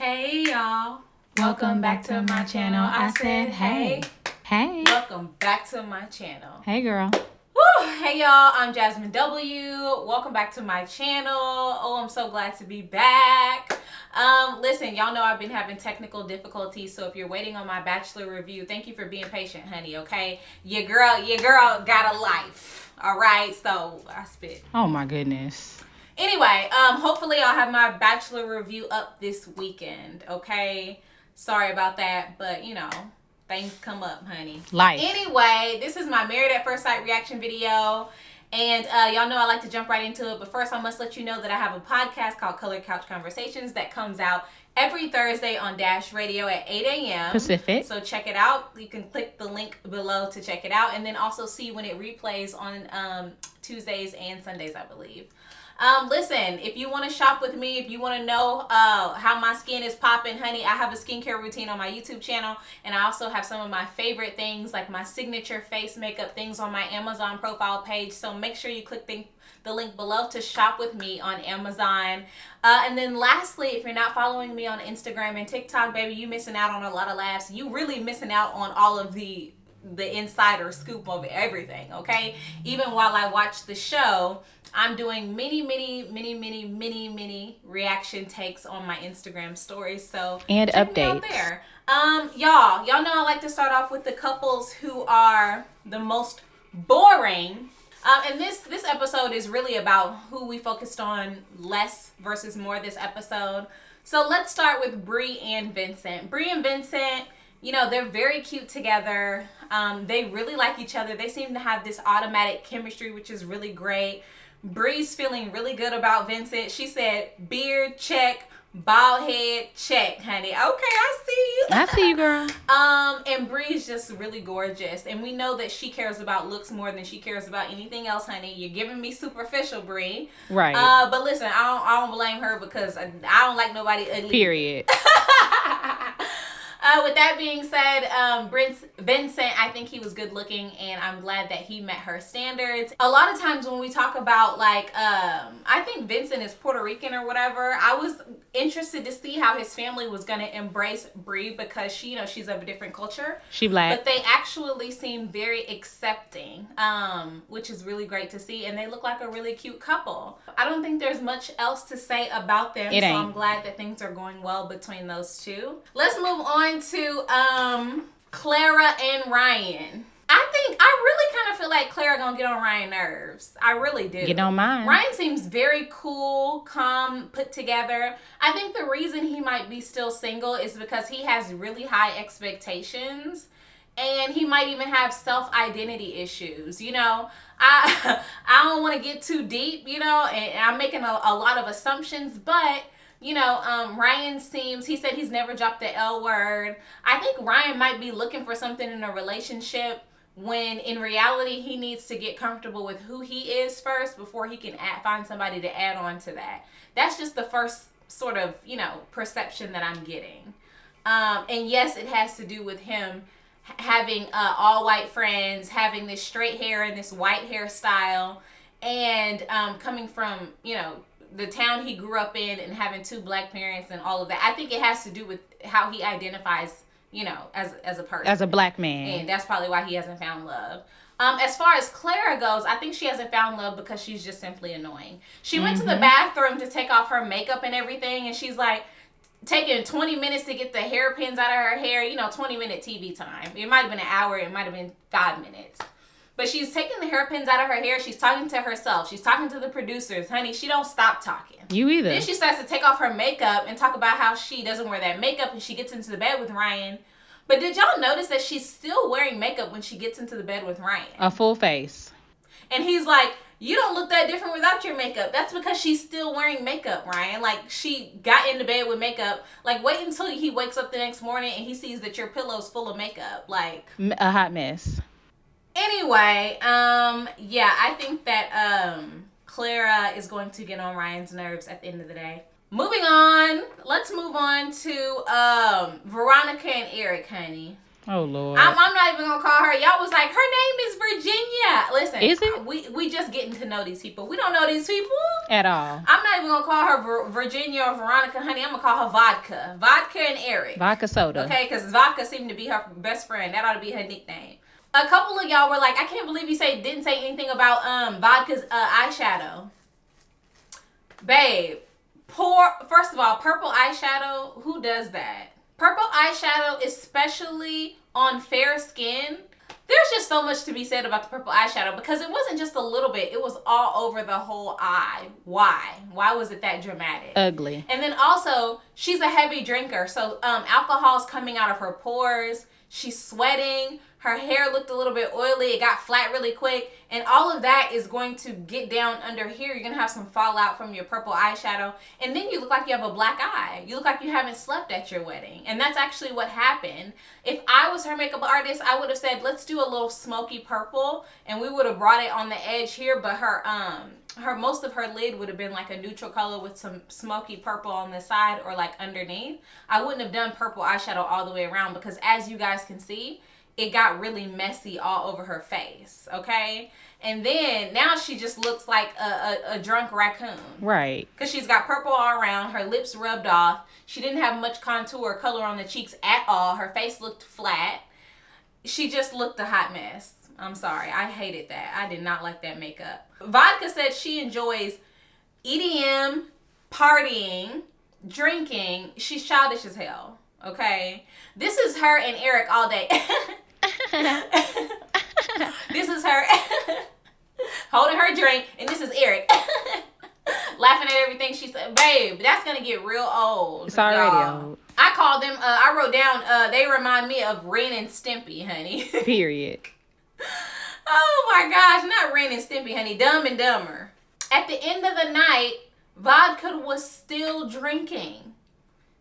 Hey y'all, welcome back to my channel. I said hey. Hey. Welcome back to my channel. Hey girl. Woo! Hey y'all, I'm Jazmyn W. Welcome back to my channel. Oh, I'm so glad to be back. Listen, y'all know I've been having technical difficulties, so if you're waiting on my Bachelor review, thank you for being patient, honey, okay? Your girl got a life, all right? So, I spit. Oh my goodness. Anyway, hopefully I'll have my Bachelor review up this weekend, okay? Sorry about that, but you know, things come up, honey. Life. Anyway, this is my Married at First Sight reaction video. And y'all know I like to jump right into it. But first, I must let you know that I have a podcast called Color Couch Conversations that comes out every Thursday on Dash Radio at 8 a.m. Pacific. So check it out. You can click the link below to check it out. And then also see when it replays on Tuesdays and Sundays, I believe. Listen, if you want to shop with me, if you want to know how my skin is popping, honey, I have a skincare routine on my YouTube channel, and I also have some of my favorite things like my signature face makeup things on my Amazon profile page. So make sure you click the link below to shop with me on Amazon. And then lastly, if you're not following me on Instagram and TikTok, baby, you missing out on a lot of laughs. You really missing out on all of the insider scoop of everything, okay? Even while I watch the show, I'm doing many reaction takes on my Instagram stories. So and check updates me out there. Y'all know I like to start off with the couples who are the most boring. And this episode is really about who we focused on less versus more this episode. So let's start with Bri and Vincent. Bri and Vincent, you know, they're very cute together. They really like each other. They seem to have this automatic chemistry, which is really great. Bri's feeling really good about Vincent. She said, beard, check. Bald head, check, honey. Okay, I see you. I see you, girl. And Bri's just really gorgeous. And we know that she cares about looks more than she cares about anything else, honey. You're giving me superficial, Bri. Right. But listen, I don't blame her because I don't like nobody ugly. Period. With that being said, Vincent, I think he was good looking, and I'm glad that he met her standards. A lot of times when we talk about, like, I think Vincent is Puerto Rican or whatever, I was interested to see how his family was going to embrace Bri because she, you know, she's of a different culture. She black. But they actually seem very accepting, which is really great to see, and they look like a really cute couple. I don't think there's much else to say about them, so I'm glad that things are going well between those two. Let's move on to Clara and Ryan. I really kind of feel like Clara gonna get on Ryan's nerves. I really do. Get on mine. Ryan seems very cool, calm, put together. I think the reason he might be still single is because he has really high expectations. And he might even have self-identity issues, you know. I don't want to get too deep, you know, and I'm making a lot of assumptions, but you know, Ryan he said he's never dropped the L word. I think Ryan might be looking for something in a relationship when in reality he needs to get comfortable with who he is first before he can find somebody to add on to that. That's just the first sort of, you know, perception that I'm getting. And yes, it has to do with him having all white friends, having this straight hair and this white hairstyle, and coming from, you know, the town he grew up in and having two black parents and all of that. I think it has to do with how he identifies, you know, as a person. As a black man. And that's probably why he hasn't found love. As far as Clara goes, I think she hasn't found love because she's just simply annoying. She went to the bathroom to take off her makeup and everything, and she's like taking 20 minutes to get the hairpins out of her hair. You know, 20-minute TV time. It might have been an hour. It might have been 5 minutes. But she's taking the hairpins out of her hair. She's talking to herself. She's talking to the producers. Honey, she don't stop talking. You either. Then she starts to take off her makeup and talk about how she doesn't wear that makeup and she gets into the bed with Ryan. But did y'all notice that she's still wearing makeup when she gets into the bed with Ryan? A full face. And he's like, you don't look that different without your makeup. That's because she's still wearing makeup, Ryan. Like, she got into bed with makeup. Like, wait until he wakes up the next morning and he sees that your pillow's full of makeup. Like, a hot mess. Anyway, yeah, I think that Clara is going to get on Ryan's nerves at the end of the day. Moving on, let's move on to Veronica and Erik, honey. Oh, Lord. I'm not even gonna call her. Y'all was like, her name is Virginia. Listen, Is it? We just getting to know these people. We don't know these people At all. I'm not even gonna call her Virginia or Veronica, honey. I'm gonna call her Vodka and Erik. Vodka soda. Okay, because Vodka seemed to be her best friend. That ought to be her nickname. A couple of y'all were like, I can't believe you didn't say anything about Vodka's eyeshadow. Babe, first of all, purple eyeshadow, who does that? Purple eyeshadow, especially on fair skin, there's just so much to be said about the purple eyeshadow because it wasn't just a little bit, it was all over the whole eye. Why? Why was it that dramatic? Ugly. And then also, she's a heavy drinker, so alcohol's coming out of her pores, she's sweating, her hair looked a little bit oily, it got flat really quick, and all of that is going to get down under here. You're going to have some fallout from your purple eyeshadow, and then you look like you have a black eye. You look like you haven't slept at your wedding, and that's actually what happened. If I was her makeup artist, I would have said, let's do a little smoky purple, and we would have brought it on the edge here, but her most of her lid would have been like a neutral color with some smoky purple on the side or like underneath. I wouldn't have done purple eyeshadow all the way around because as you guys can see, it got really messy all over her face, okay? And then now she just looks like a drunk raccoon. Right. Because she's got purple all around, her lips rubbed off. She didn't have much contour or color on the cheeks at all. Her face looked flat. She just looked a hot mess. I'm sorry. I hated that. I did not like that makeup. Vodka said she enjoys EDM, partying, drinking. She's childish as hell, okay? This is her and Erik all day. This is her holding her drink, and this is Erik laughing at everything she said. Babe, that's gonna get real old. It's already old. I called them, I wrote down, they remind me of Ren and Stimpy, honey. Period. Oh my gosh, not Ren and Stimpy, honey. Dumb and Dumber. At the end of the night, Vodka was still drinking.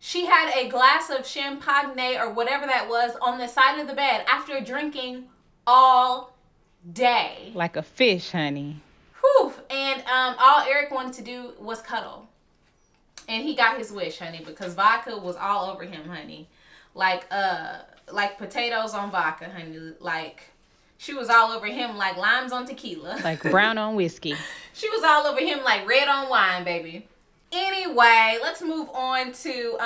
She had a glass of champagne or whatever that was on the side of the bed after drinking all day. Like a fish, honey. Whew. And all Erik wanted to do was cuddle. And he got his wish, honey, because Vodka was all over him, honey. Like potatoes on vodka, honey. Like, she was all over him like limes on tequila. Like brown on whiskey. She was all over him like red on wine, baby. Anyway, let's move on to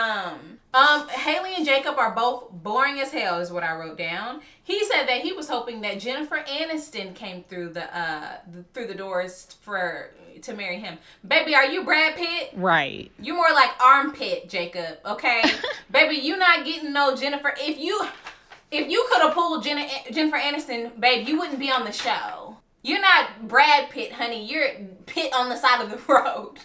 Haley and Jacob are both boring as hell is what I wrote down. He said that he was hoping that Jennifer Aniston came through the doors to marry him. Baby, are you Brad Pitt? Right. You more like armpit, Jacob, okay? Baby, you not getting no Jennifer. If you could have pulled Jennifer Aniston, babe, you wouldn't be on the show. You're not Brad Pitt, honey. You're Pitt on the side of the road.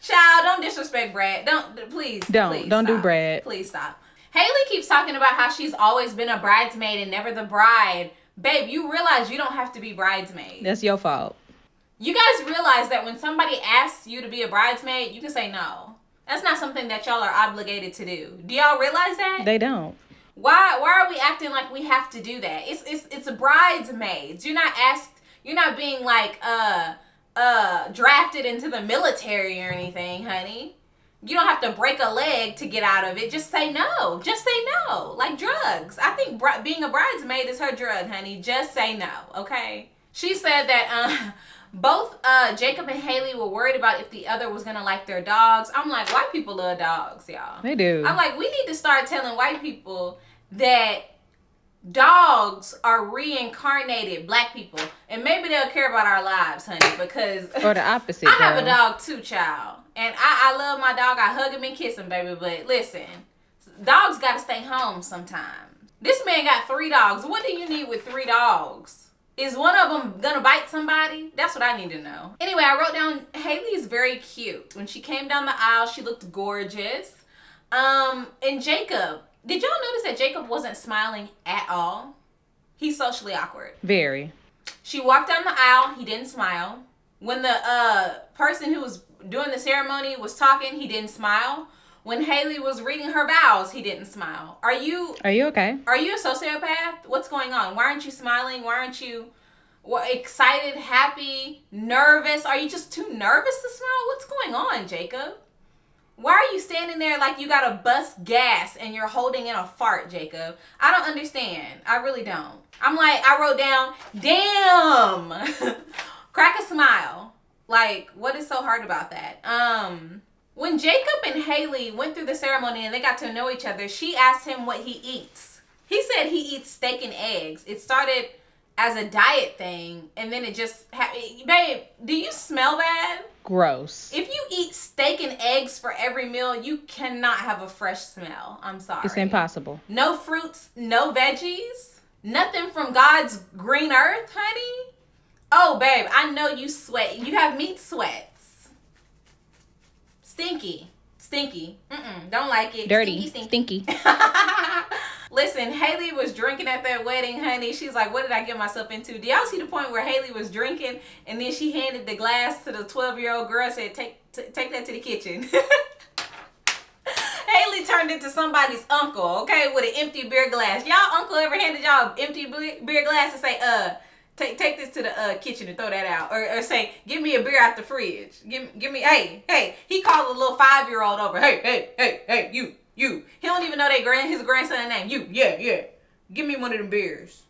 Child, don't disrespect Brad. Please Don't stop. do Brad. Please stop. Haley keeps talking about how she's always been a bridesmaid and never the bride. Babe, you realize you don't have to be bridesmaid. That's your fault. You guys realize that when somebody asks you to be a bridesmaid, you can say no. That's not something that y'all are obligated to do. Do y'all realize that? They don't. Why are we acting like we have to do that? It's a bridesmaids. You're not being like drafted into the military or anything, honey. You don't have to break a leg to get out of it. Just say no. Just say no. Like drugs. I think being a bridesmaid is her drug, honey. Just say no, okay? She said that both Jacob and Haley were worried about if the other was gonna like their dogs. I'm like, white people love dogs, y'all. They do. I'm like, we need to start telling white people that dogs are reincarnated black people, and maybe they'll care about our lives, honey, because or the opposite. I have a dog too, child, and I love my dog. I hug him and kiss him, baby, but listen, dogs gotta stay home sometimes. This man got 3 dogs. What do you need with 3 dogs? Is one of them gonna bite somebody? That's what I need to know. Anyway, I wrote down Haley's very cute. When she came down the aisle, she looked gorgeous. And Jacob, did y'all notice that Jacob wasn't smiling at all? He's socially awkward. Very. She walked down the aisle, he didn't smile. When the person who was doing the ceremony was talking, he didn't smile. When Haley was reading her vows, he didn't smile. Are you okay? Are you a sociopath? What's going on? Why aren't you smiling? Why aren't you excited, happy, nervous? Are you just too nervous to smile? What's going on, Jacob? Why are you standing there like you gotta bust gas and you're holding in a fart, Jacob? I don't understand. I really don't. I'm like, I wrote down, damn. Crack a smile. Like, what is so hard about that? When Jacob and Haley went through the ceremony and they got to know each other, she asked him what he eats. He said he eats steak and eggs. It started as a diet thing, and then it just babe, do you smell bad? Gross. If you eat steak and eggs for every meal, you cannot have a fresh smell. I'm sorry. It's impossible. No fruits, no veggies, nothing from God's green earth, honey. Oh, babe, I know you sweat. You have meat sweats. Stinky. Don't like it. Dirty. Stinky. Listen, Haley was drinking at that wedding, honey. She's like, what did I get myself into? Do y'all see the point where Haley was drinking and then she handed the glass to the 12-year-old girl and said, take that to the kitchen. Haley turned into somebody's uncle, okay, with an empty beer glass. Y'all uncle ever handed y'all an empty beer glass and say, take this to the kitchen and throw that out. Or say, give me a beer out the fridge. Give me, hey. He called a little 5-year-old over. Hey, you. He don't even know his grandson's name. Yeah. Give me one of them beers.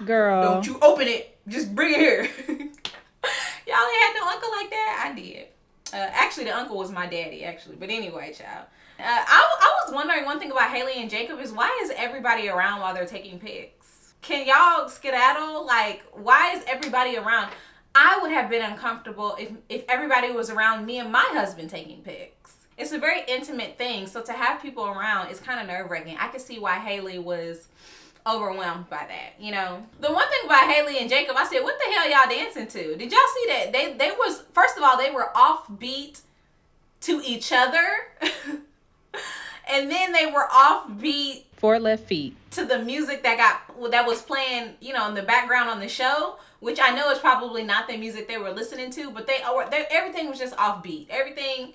Girl. Don't you open it. Just bring it here. Y'all ain't had no uncle like that? I did. Actually, the uncle was my daddy, actually. But anyway, child. I was wondering one thing about Haley and Jacob is why is everybody around while they're taking pics? Can y'all skedaddle? Like, why is everybody around? I would have been uncomfortable if everybody was around me and my husband taking pics. It's a very intimate thing, so to have people around is kind of nerve-wracking. I could see why Haley was overwhelmed by that, you know. The one thing about Haley and Jacob, I said, what the hell y'all dancing to? Did y'all see that? They was, first of all, they were offbeat to each other. And then they were offbeat 4 left feet to the music that was playing, you know, in the background on the show, which I know is probably not the music they were listening to, but everything was just offbeat. Everything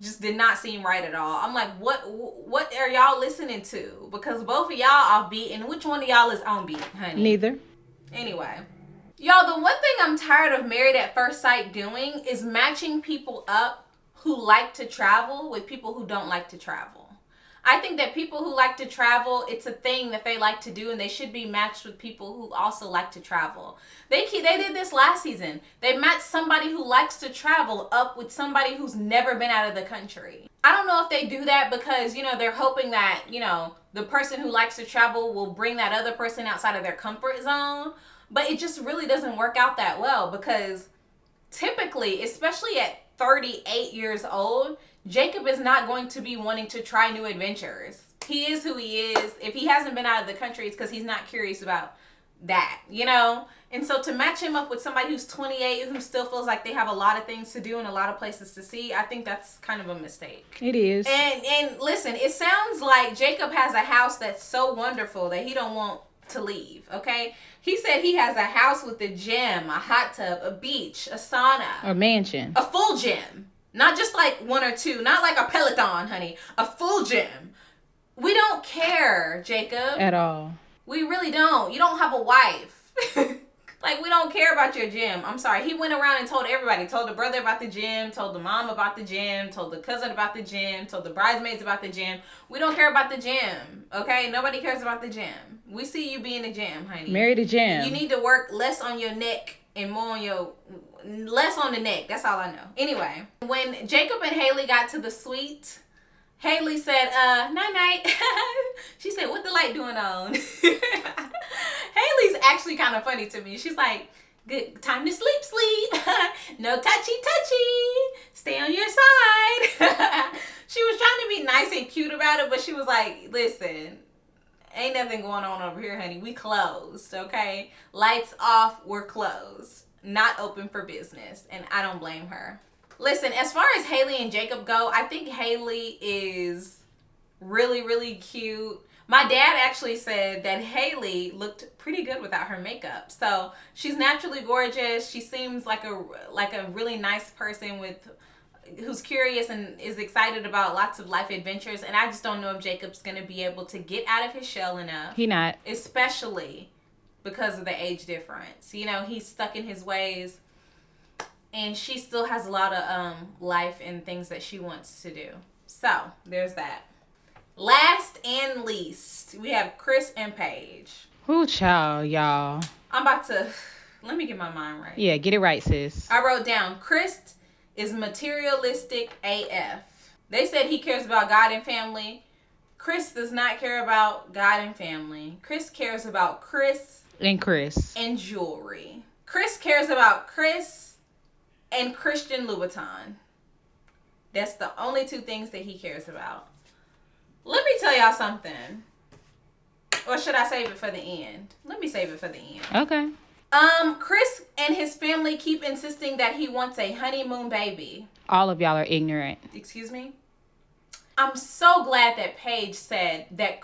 just did not seem right at all. I'm like, what are y'all listening to? Because both of y'all offbeat, and which one of y'all is on beat, honey? Neither. Anyway. Y'all, the one thing I'm tired of Married at First Sight doing is matching people up who like to travel with people who don't like to travel. I think that people who like to travel, it's a thing that they like to do, and they should be matched with people who also like to travel. They did this last season. They matched somebody who likes to travel up with somebody who's never been out of the country. I don't know if they do that because, you know, they're hoping that, you know, the person who likes to travel will bring that other person outside of their comfort zone. But it just really doesn't work out that well because typically, especially at 38 years old, Jacob is not going to be wanting to try new adventures. He is who he is. If he hasn't been out of the country, it's because he's not curious about that, you know? And so to match him up with somebody who's 28, who still feels like they have a lot of things to do and a lot of places to see, I think that's kind of a mistake. It is. And listen, it sounds like Jacob has a house that's so wonderful that he don't want to leave, okay? He said he has a house with a gym, a hot tub, a beach, a sauna. A mansion. A full gym. Not just like one or two. Not like a Peloton, honey. A full gym. We don't care, Jacob. At all. We really don't. You don't have a wife. Like, we don't care about your gym. I'm sorry. He went around and told everybody. Told the brother about the gym. Told the mom about the gym. Told the cousin about the gym. Told the bridesmaids about the gym. We don't care about the gym. Okay? Nobody cares about the gym. We see you be in the gym, honey. Marry the gym. You need to work less on your neck and more on less on the neck. That's all I know. Anyway, when Jacob and Haley got to the suite, Haley said, night. She said, what the light doing on? Haley's actually kind of funny to me. She's like, good time to sleep. No touchy. Stay on your side. She was trying to be nice and cute about it, but she was like, listen, ain't nothing going on over here, honey. We closed, okay? Lights off, we're closed. Not open for business, and I don't blame her. Listen, as far as Haley and Jacob go, I think Haley is really, really cute. My dad actually said that Haley looked pretty good without her makeup. So she's naturally gorgeous. She seems like a really nice person who's curious and is excited about lots of life adventures. And I just don't know if Jacob's going to be able to get out of his shell enough. He not. Especially because of the age difference. You know, he's stuck in his ways. And she still has a lot of life and things that she wants to do. So, there's that. Last and least, we have Chris and Paige. Who child, y'all? I'm about to... Let me get my mind right. Yeah, get it right, sis. I wrote down, Chris is materialistic AF. They said he cares about God and family. Chris does not care about God and family. Chris cares about Chris and jewelry. Chris cares about Chris and Christian Louboutin. That's the only two things that he cares about. Let me tell y'all something. Or should I save it for the end? Let me save it for the end. Okay. Chris and his family keep insisting that he wants a honeymoon baby. All of y'all are ignorant. Excuse me? I'm so glad that Paige said that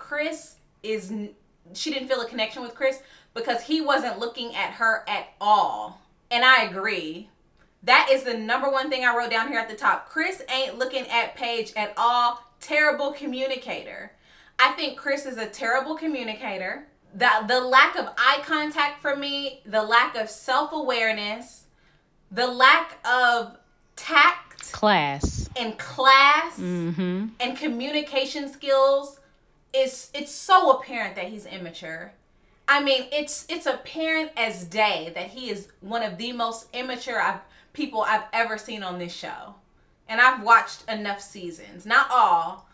she didn't feel a connection with Chris because he wasn't looking at her at all. And I agree. That is the number one thing I wrote down here at the top. Chris ain't looking at Paige at all. Terrible communicator. I think Chris is a terrible communicator. The lack of eye contact for me, the lack of self-awareness, the lack of tact, class, and communication skills it's so apparent that he's immature. I mean, it's apparent as day that he is one of the most immature people I've ever seen on this show. And I've watched enough seasons. Not all,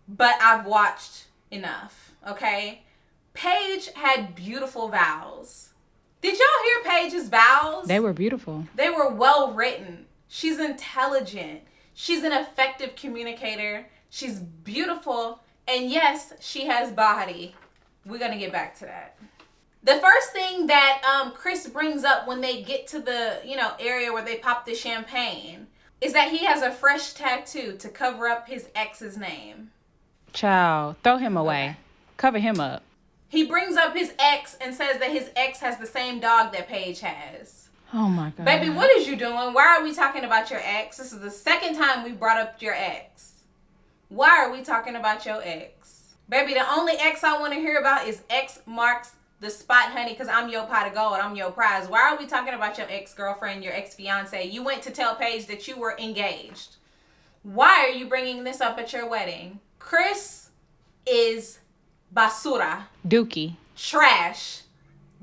but I've watched enough, okay? Paige had beautiful vows. Did y'all hear Paige's vows? They were beautiful. They were well written. She's intelligent. She's an effective communicator. She's beautiful. And yes, she has body. We're going to get back to that. The first thing that Chris brings up when they get to the, area where they pop the champagne is that he has a fresh tattoo to cover up his ex's name. Child, throw him away. Okay. Cover him up. He brings up his ex and says that his ex has the same dog that Paige has. Oh my God. Baby, what is you doing? Why are we talking about your ex? This is the second time we brought up your ex. Why are we talking about your ex? Baby, the only ex I want to hear about is X marks the spot, honey, because I'm your pot of gold. I'm your prize. Why are we talking about your ex-girlfriend, your ex-fiance? You went to tell Paige that you were engaged. Why are you bringing this up at your wedding? Chris is basura. Dookie. Trash.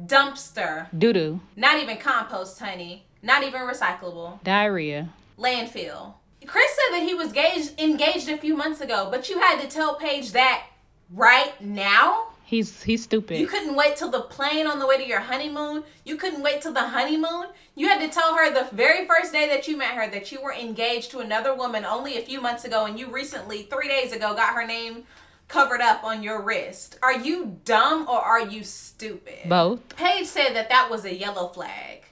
Dumpster. Doo-doo. Not even compost, honey. Not even recyclable. Diarrhea. Landfill. Chris said that he was engaged a few months ago, but you had to tell Paige that right now? He's stupid. You couldn't wait till the plane on the way to your honeymoon? You couldn't wait till the honeymoon? You had to tell her the very first day that you met her that you were engaged to another woman only a few months ago, and you recently, 3 days ago, got her name covered up on your wrist. Are you dumb or are you stupid? Both. Paige said that was a yellow flag.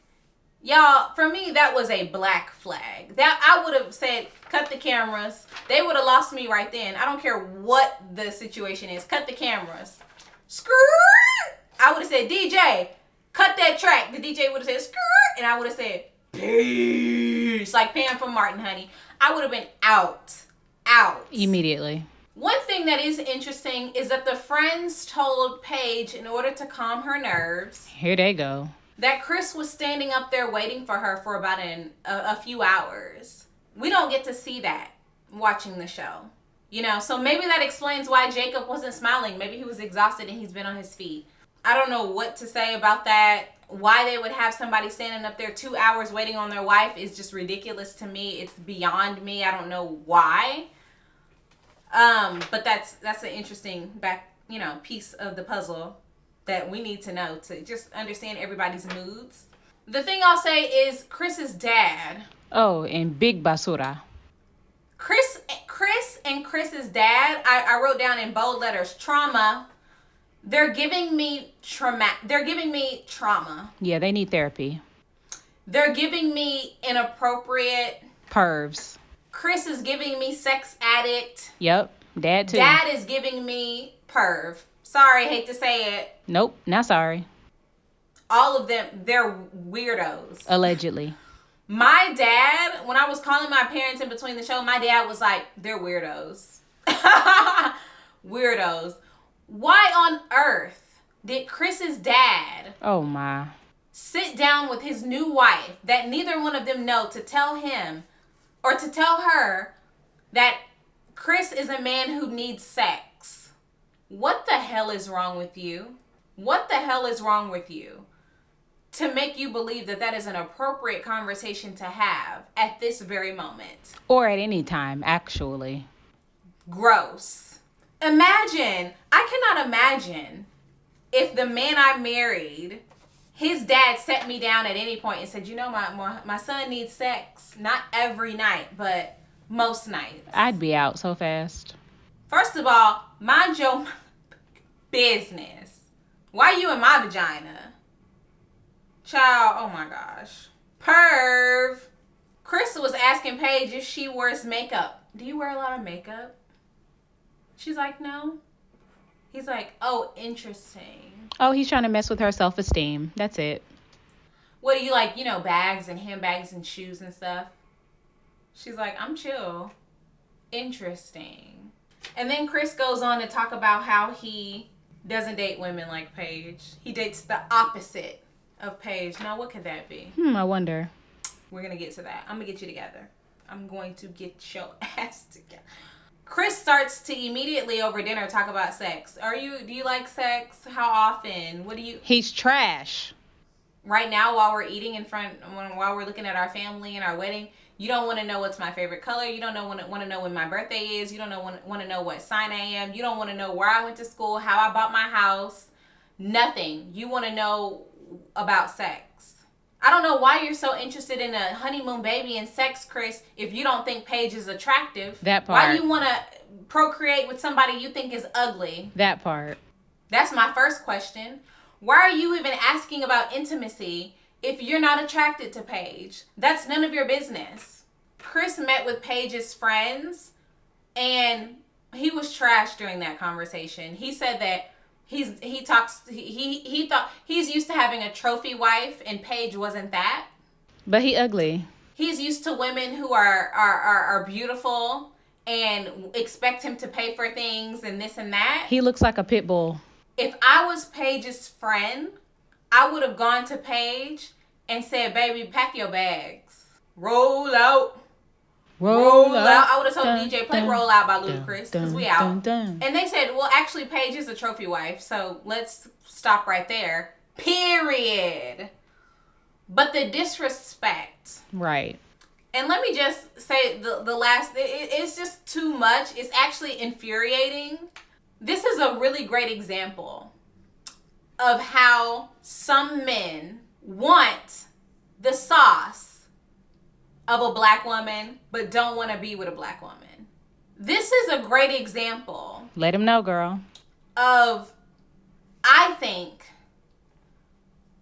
Y'all, for me, that was a black flag. That I would have said, cut the cameras. They would have lost me right then. I don't care what the situation is. Cut the cameras. Skirt! I would have said, DJ, cut that track. The DJ would have said, skirt! And I would have said, peace. Like Pam from Martin, honey. I would have been out. Immediately. One thing that is interesting is that the friends told Paige, in order to calm her nerves, here they go, that Chris was standing up there waiting for her for about a few hours. We don't get to see that watching the show. So maybe that explains why Jacob wasn't smiling. Maybe he was exhausted and he's been on his feet. I don't know what to say about that. Why they would have somebody standing up there 2 hours waiting on their wife is just ridiculous to me. It's beyond me. I don't know why. But that's an interesting piece of the puzzle that we need to know to just understand everybody's moods. The thing I'll say is Chris's dad. Oh, and big basura. Chris and Chris's dad, I wrote down in bold letters, trauma. They're giving me trauma. Yeah, they need therapy. They're giving me inappropriate. Pervs. Chris is giving me sex addict. Yep, dad too. Dad is giving me perv. Sorry, hate to say it. Nope, not sorry. All of them, they're weirdos. Allegedly. My dad, when I was calling my parents in between the show, my dad was like, they're weirdos. Weirdos. Why on earth did Chris's dad sit down with his new wife that neither one of them know to tell him or to tell her that Chris is a man who needs sex. What the hell is wrong with you? What the hell is wrong with you to make you believe that that is an appropriate conversation to have at this very moment? Or at any time, actually. Gross. I cannot imagine if the man I married, his dad set me down at any point and said, you know, my son needs sex. Not every night, but most nights. I'd be out so fast. First of all, mind your business. Why are you in my vagina? Child, oh my gosh. Perv. Chris was asking Paige if she wears makeup. Do you wear a lot of makeup? She's like, no. He's like, oh, interesting. Oh, he's trying to mess with her self-esteem. That's it. What do you like, bags and handbags and shoes and stuff? She's like, I'm chill. Interesting. And then Chris goes on to talk about how he doesn't date women like Paige. He dates the opposite of Paige. Now, what could that be? I wonder. We're going to get to that. I'm going to get you together. I'm going to get your ass together. Chris starts to immediately over dinner talk about sex. Do you like sex? How often? He's trash. Right now, while we're eating while we're looking at our family and our wedding, you don't want to know what's my favorite color. You don't want to know when my birthday is. You don't want to know what sign I am. You don't want to know where I went to school, how I bought my house. Nothing. You want to know about sex. I don't know why you're so interested in a honeymoon baby and sex, Chris, if you don't think Paige is attractive. That part. Why you want to procreate with somebody you think is ugly? That part. That's my first question. Why are you even asking about intimacy if you're not attracted to Paige? That's none of your business. Chris met with Paige's friends, and he was trash during that conversation. He said that he thought he's used to having a trophy wife, and Paige wasn't that. But he ugly. He's used to women who are beautiful and expect him to pay for things and this and that. He looks like a pit bull. If I was Paige's friend, I would have gone to Paige and said, baby, pack your bags. Roll out. Roll out. I would have told DJ, play Roll Out by Ludacris, because we out. And they said, well, actually, Paige is a trophy wife, so let's stop right there. Period. But the disrespect. Right. And let me just say the last, it's just too much. It's actually infuriating. This is a really great example of how some men want the sauce of a black woman, but don't want to be with a black woman. This is a great example. Let him know, girl. Of, I think,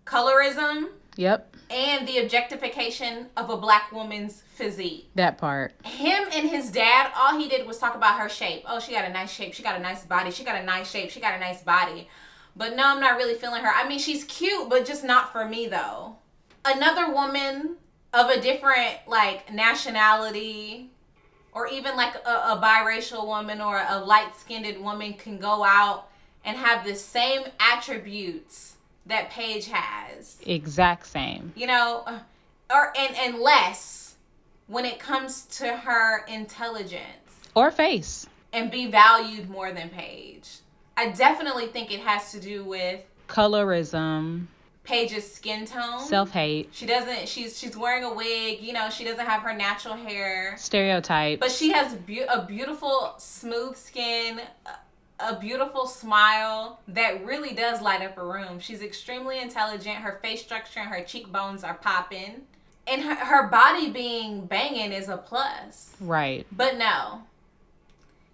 colorism. Yep. And the objectification of a black woman's physique. That part. Him and his dad, all he did was talk about her shape. Oh, she got a nice shape. She got a nice body. She got a nice shape. She got a nice body. But no, I'm not really feeling her. I mean, she's cute, but just not for me, though. Another woman of a different, nationality, or even, a biracial woman or a light-skinned woman can go out and have the same attributes that Paige has. Exact same. And less when it comes to her intelligence. Or face. And be valued more than Paige. I definitely think it has to do with colorism. Paige's skin tone. Self-hate. She's wearing a wig. She doesn't have her natural hair. Stereotype. But she has a beautiful, smooth skin, a beautiful smile that really does light up a room. She's extremely intelligent. Her face structure and her cheekbones are popping. And her body being banging is a plus. Right. But no.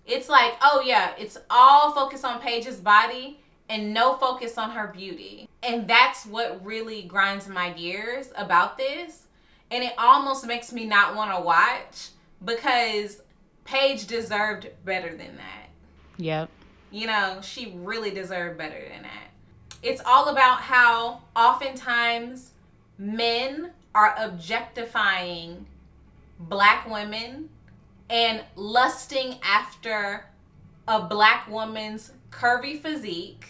It's like, oh yeah, it's all focused on Paige's body and no focus on her beauty. And that's what really grinds my gears about this. And it almost makes me not want to watch because Paige deserved better than that. Yep. She really deserved better than that. It's all about how oftentimes men are objectifying black women and lusting after a black woman's curvy physique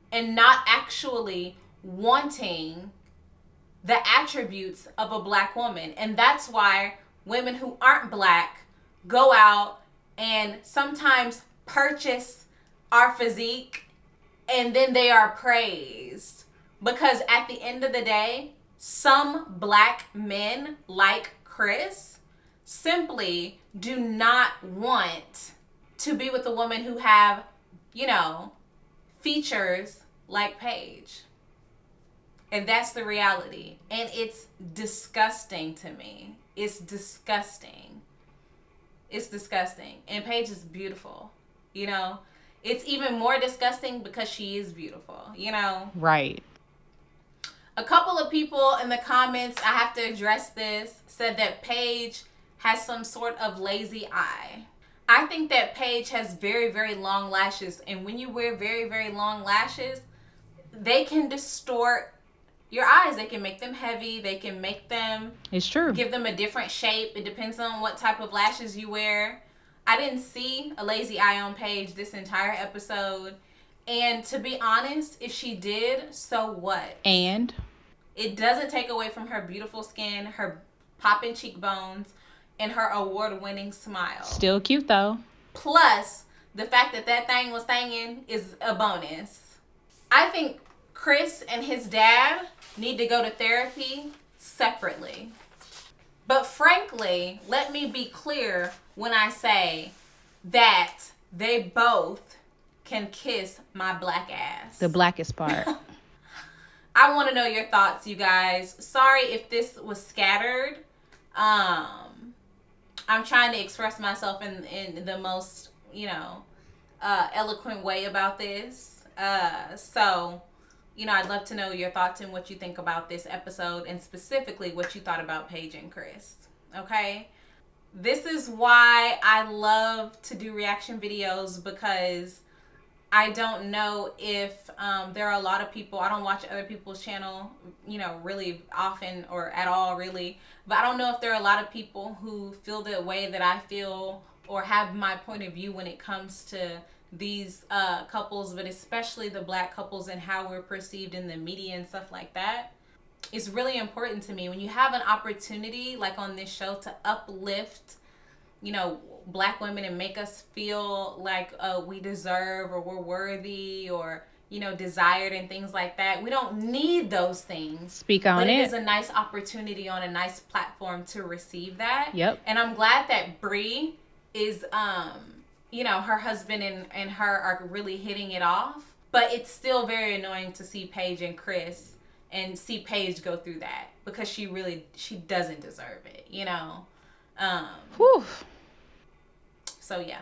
and not actually wanting the attributes of a black woman. And that's why women who aren't black go out and sometimes purchase our physique and then they are praised. Because at the end of the day, some black men like Chris simply do not want to be with a woman who have, features like Paige. And that's the reality. And it's disgusting to me. It's disgusting. It's disgusting. And Paige is beautiful. It's even more disgusting because she is beautiful, Right. A couple of people in the comments, I have to address this, said that Paige has some sort of lazy eye. I think that Paige has very, very long lashes. And when you wear very, very long lashes, they can distort your eyes. They can make them heavy. They can make them... It's true. Give them a different shape. It depends on what type of lashes you wear. I didn't see a lazy eye on Paige this entire episode. And to be honest, if she did, so what? And? It doesn't take away from her beautiful skin, her popping cheekbones, and her award-winning smile. Still cute, though. Plus, the fact that thing was thangin' is a bonus. I think Chris and his dad need to go to therapy separately. But frankly, let me be clear when I say that they both can kiss my black ass. The blackest part. I want to know your thoughts, you guys. Sorry if this was scattered. I'm trying to express myself in the most, eloquent way about this. So, I'd love to know your thoughts and what you think about this episode, and specifically what you thought about Paige and Chris. Okay? This is why I love to do reaction videos, because I don't know if there are a lot of people, I don't watch other people's channel, really often or at all, really. But I don't know if there are a lot of people who feel the way that I feel or have my point of view when it comes to these couples, but especially the black couples and how we're perceived in the media and stuff like that. It's really important to me when you have an opportunity like on this show to uplift black women and make us feel like we deserve or we're worthy or desired and things like that. We don't need those things. Speak on it. But it is a nice opportunity on a nice platform to receive that. Yep. And I'm glad that Bree is her husband and her are really hitting it off. But it's still very annoying to see Paige and Chris and see Paige go through that, because she doesn't deserve it, Whew. So yeah.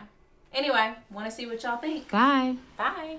Anyway, want to see what y'all think. Bye. Bye.